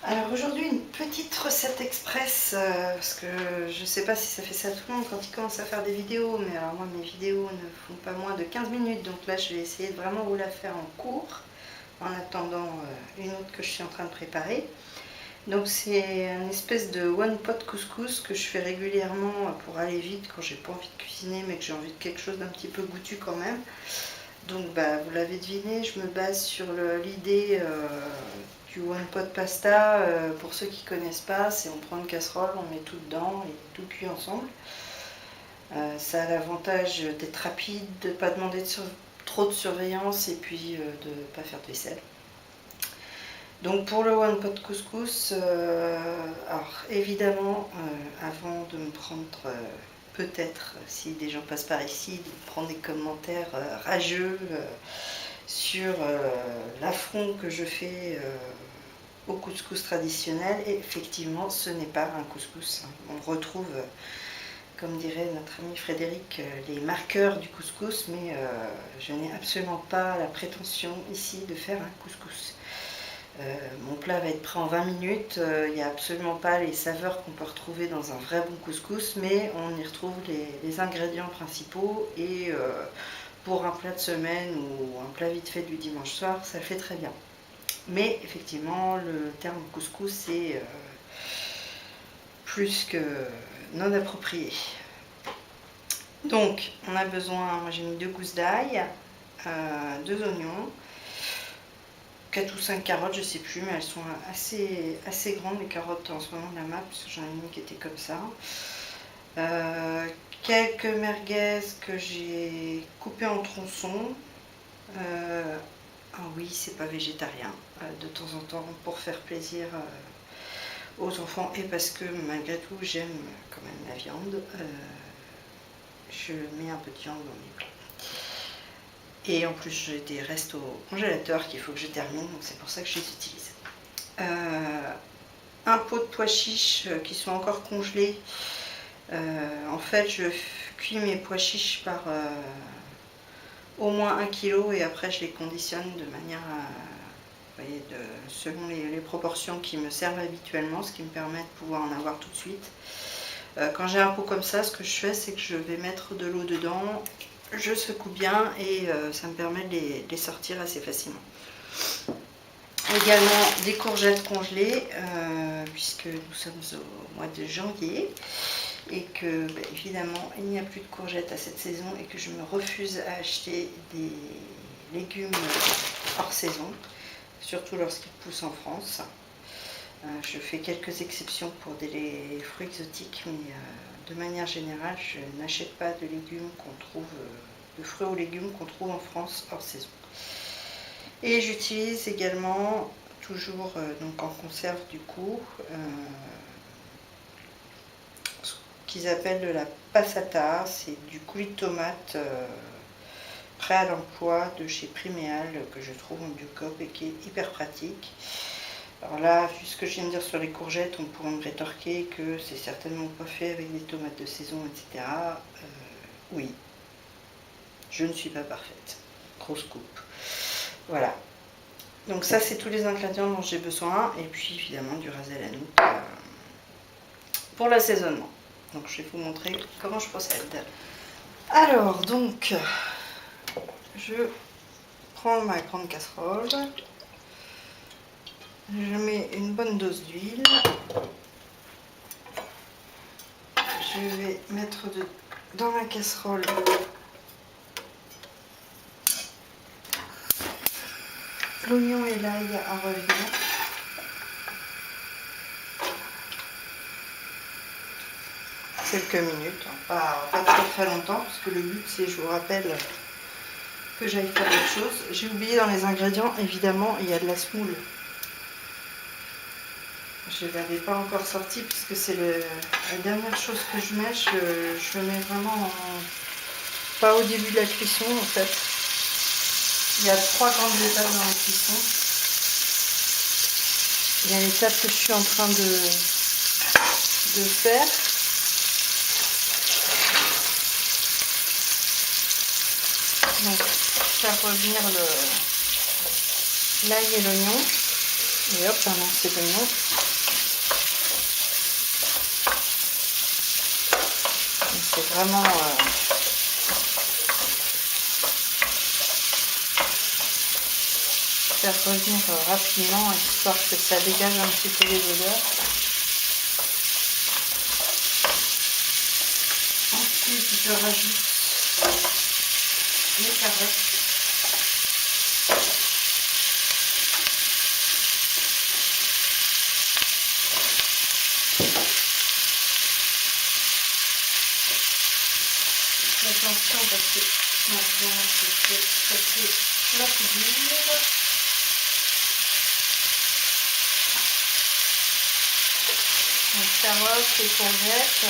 Alors aujourd'hui une petite recette express parce que je ne sais pas si ça fait ça à tout le monde quand il commence à faire des vidéos, mais alors moi mes vidéos ne font pas moins de 15 minutes, donc là je vais essayer de vraiment vous la faire en court en attendant une autre que je suis en train de préparer. Donc c'est une espèce de one pot couscous que je fais régulièrement pour aller vite quand j'ai pas envie de cuisiner mais que j'ai envie de quelque chose d'un petit peu goûtu quand même. Donc vous l'avez deviné, je me base sur l'idée du one pot pasta. Pour ceux qui ne connaissent pas, c'est on prend une casserole, on met tout dedans et tout cuit ensemble. Ça a l'avantage d'être rapide, de ne pas demander trop de surveillance et puis de ne pas faire de vaisselle. Donc pour le one pot couscous, alors évidemment avant de me prendre peut-être, si des gens passent par ici, de prendre des commentaires rageux sur l'affront que je fais au couscous traditionnel. Et effectivement, ce n'est pas un couscous. On retrouve, comme dirait notre ami Frédéric, les marqueurs du couscous, mais je n'ai absolument pas la prétention ici de faire un couscous. Mon plat va être prêt en 20 minutes, il n'y a absolument pas les saveurs qu'on peut retrouver dans un vrai bon couscous, mais on y retrouve les ingrédients principaux et pour un plat de semaine ou un plat vite fait du dimanche soir, ça le fait très bien. Mais effectivement, le terme couscous est plus que non approprié. Donc, on a besoin, moi j'ai mis 2 gousses d'ail, 2 oignons, 4 ou 5 carottes, je sais plus, mais elles sont assez grandes les carottes en ce moment de la map, parce que j'en ai une qui était comme ça. Quelques merguez que j'ai coupées en tronçons. Ah oui, c'est pas végétarien, de temps en temps pour faire plaisir aux enfants et parce que malgré tout j'aime quand même la viande. Je mets un peu de viande dans mes plats. Et en plus j'ai des restes au congélateur qu'il faut que je termine, donc c'est pour ça que je les utilise. Un pot de pois chiches qui sont encore congelés. En fait je cuis mes pois chiches par au moins 1 kg et après je les conditionne de manière à, vous voyez, selon les proportions qui me servent habituellement, ce qui me permet de pouvoir en avoir tout de suite. Quand j'ai un pot comme ça, ce que je fais, c'est que je vais mettre de l'eau dedans, je secoue bien et ça me permet de les sortir assez facilement. Également des courgettes congelées, puisque nous sommes au mois de janvier et que évidemment il n'y a plus de courgettes à cette saison et que je me refuse à acheter des légumes hors saison, surtout lorsqu'ils poussent en France. Je fais quelques exceptions pour des fruits exotiques, mais de manière générale, je n'achète pas de légumes de fruits ou légumes qu'on trouve en France hors saison. Et j'utilise également, toujours donc en conserve du coup, ce qu'ils appellent de la passata, c'est du coulis de tomate prêt à l'emploi de chez Priméal que je trouve en Biocoop et qui est hyper pratique. Alors là, vu ce que je viens de dire sur les courgettes, on pourrait me rétorquer que c'est certainement pas fait avec des tomates de saison, etc. Oui, je ne suis pas parfaite. Grosse coupe. Voilà. Donc ça, c'est tous les ingrédients dont j'ai besoin. Et puis évidemment du ras el hanout pour l'assaisonnement. Donc je vais vous montrer comment je procède. Alors donc, je prends ma grande casserole. Je mets une bonne dose d'huile. Je vais mettre dans la casserole l'oignon et l'ail à revenir. Quelques minutes, pas très longtemps, parce que le but c'est, je vous rappelle, que j'aille faire autre chose. J'ai oublié dans les ingrédients, évidemment, il y a de la semoule. Je ne l'avais pas encore sorti puisque c'est la dernière chose que je mets. Je le mets vraiment pas au début de la cuisson en fait. Il y a 3 grandes étapes dans la cuisson. Il y a l'étape que je suis en train de faire. Donc faire revenir l'ail et l'oignon. Et hop, un lancer d'oignon. c'est vraiment faire revenir rapidement, histoire que ça dégage un petit peu les odeurs. Ensuite, je rajoute les carottes. Attention parce que maintenant je fais passer la figure. Les carottes, les courgettes.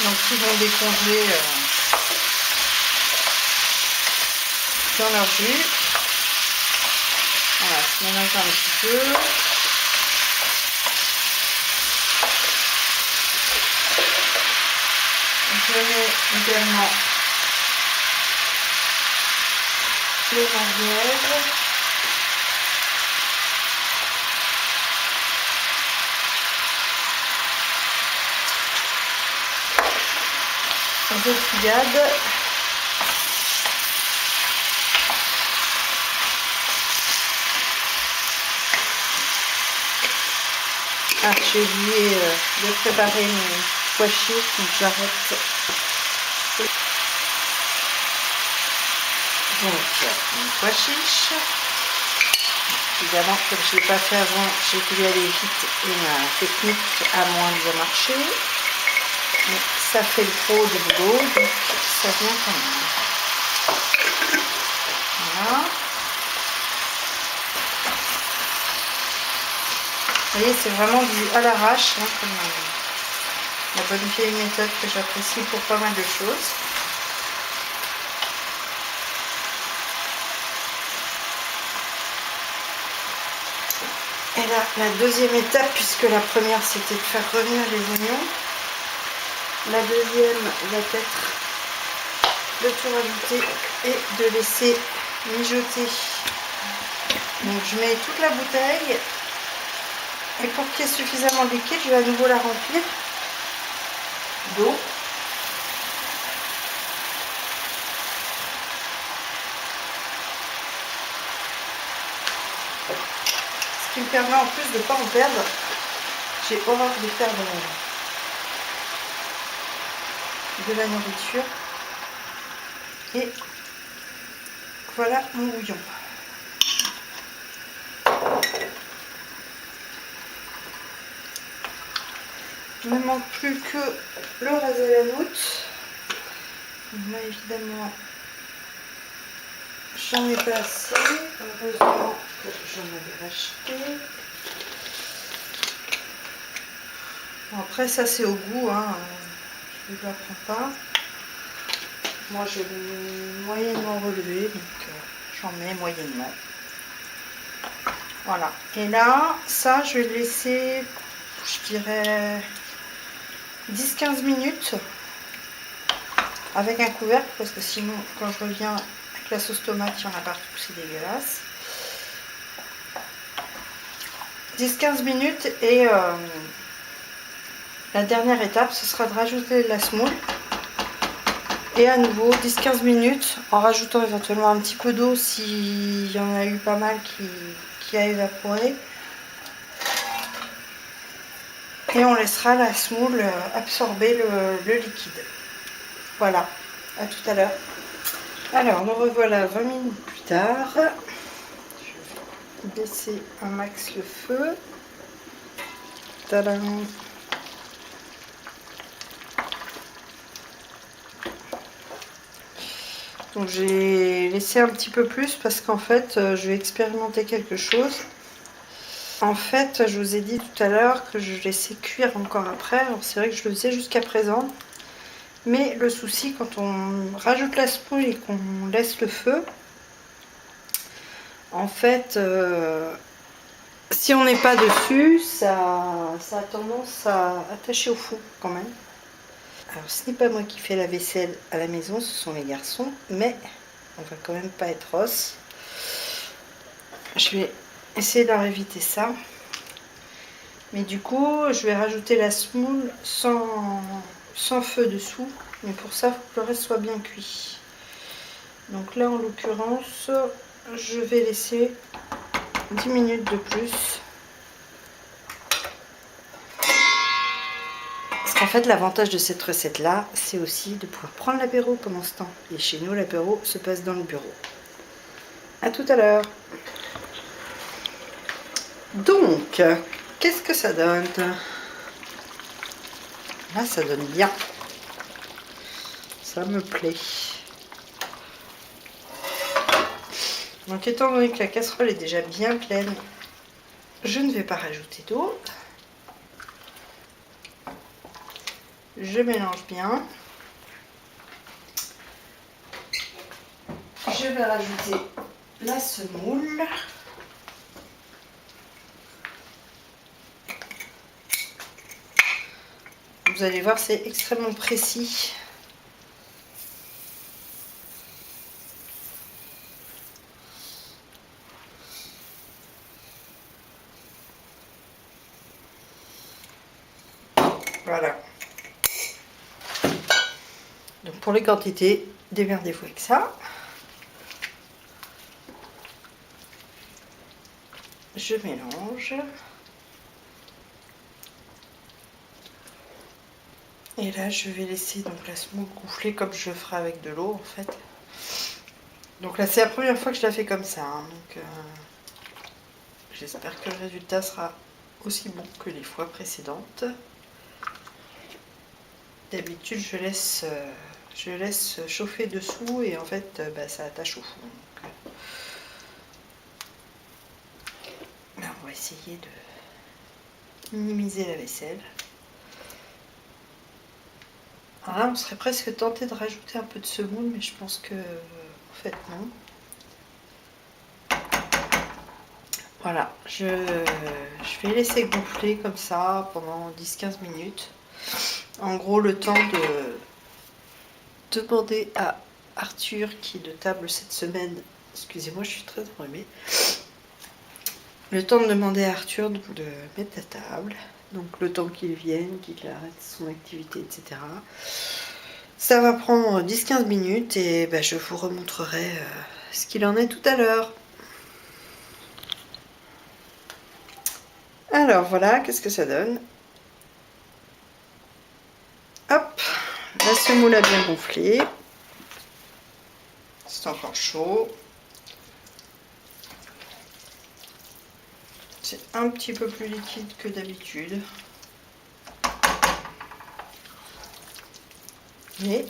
Donc ils vont décongeler dans leur jus. Voilà, je mélange un petit peu. Je mets également les merguez. Je fouillade. Ah, j'ai oublié de préparer mes pois chiches, donc j'arrête. Donc, mes pois chiches. Évidemment, comme je ne l'ai pas fait avant, j'ai voulu aller vite et ma technique a moins bien marché. Mais ça fait le gros du boulot, donc ça vient quand même. Voilà. Vous voyez, c'est vraiment du à l'arrache, hein, comme la bonne vieille méthode que j'apprécie pour pas mal de choses. Et là, la deuxième étape, puisque la première c'était de faire revenir les oignons, la deuxième va être de tout rajouter et de laisser mijoter. Donc je mets toute la bouteille. Et pour qu'il y ait suffisamment de liquide, je vais à nouveau la remplir d'eau. Ce qui me permet en plus de ne pas en perdre. J'ai horreur de perdre de la nourriture. Et voilà mon bouillon. Il ne me manque plus que le ras à la noutre. Là évidemment j'en ai pas assez. Heureusement que j'en avais racheté. Bon, après ça c'est au goût, hein. Je ne l'apprends pas. Moi je l'ai moyennement relevé, donc j'en mets moyennement. Voilà. Et là, ça je vais le laisser, je dirais 10-15 minutes avec un couvercle, parce que sinon quand je reviens avec la sauce tomate, il y en a partout, c'est dégueulasse. 10-15 minutes et la dernière étape, ce sera de rajouter de la semoule. Et à nouveau 10-15 minutes en rajoutant éventuellement un petit peu d'eau s'il y en a eu pas mal qui a évaporé. Et on laissera la semoule absorber le liquide. Voilà, à tout à l'heure. Alors, nous revoilà 20 minutes plus tard. Je vais baisser un max le feu. Tadam! Donc j'ai laissé un petit peu plus parce qu'en fait je vais expérimenter quelque chose. En fait, je vous ai dit tout à l'heure que je laissais cuire encore après. Alors c'est vrai que je le faisais jusqu'à présent. Mais le souci quand on rajoute la semoule et qu'on laisse le feu, en fait, si on n'est pas dessus, ça a tendance à attacher au fond quand même. Alors ce n'est pas moi qui fais la vaisselle à la maison, ce sont les garçons, mais on va quand même pas être rosse. Je vais essayer de leur éviter ça. Mais du coup, je vais rajouter la semoule sans feu dessous. Mais pour ça, il faut que le reste soit bien cuit. Donc là, en l'occurrence, je vais laisser 10 minutes de plus. Parce qu'en fait, l'avantage de cette recette-là, c'est aussi de pouvoir prendre l'apéro pendant ce temps. Et chez nous, l'apéro se passe dans le bureau. À tout à l'heure. Donc, qu'est-ce que ça donne? Là, ça donne bien. Ça me plaît. Donc, étant donné que la casserole est déjà bien pleine, je ne vais pas rajouter d'eau. Je mélange bien. Je vais rajouter la semoule. Vous allez voir, c'est extrêmement précis. Voilà. Donc pour les quantités, démerdez-vous avec ça. Je mélange. Et là, je vais laisser donc la semoule gonfler comme je ferai avec de l'eau en fait. Donc là, c'est la première fois que je la fais comme ça. Hein, donc j'espère que le résultat sera aussi bon que les fois précédentes. D'habitude, je laisse chauffer dessous et en fait, ça attache au fond. Donc, là, on va essayer de minimiser la vaisselle. Alors là, on serait presque tenté de rajouter un peu de semoule, mais je pense que, en fait, non. Voilà, je vais laisser gonfler comme ça pendant 10-15 minutes. En gros, le temps de demander à Arthur, qui est de table cette semaine, excusez-moi, je suis très enrhumée. Le temps de demander à Arthur de mettre la table. Donc le temps qu'il vienne, qu'il arrête son activité, etc. Ça va prendre 10-15 minutes et je vous remontrerai ce qu'il en est tout à l'heure. Alors voilà, qu'est-ce que ça donne? Hop, la semoule a bien gonflé. C'est encore chaud. C'est un petit peu plus liquide que d'habitude. Mais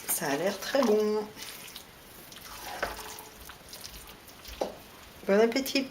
ça a l'air très bon. Bon appétit!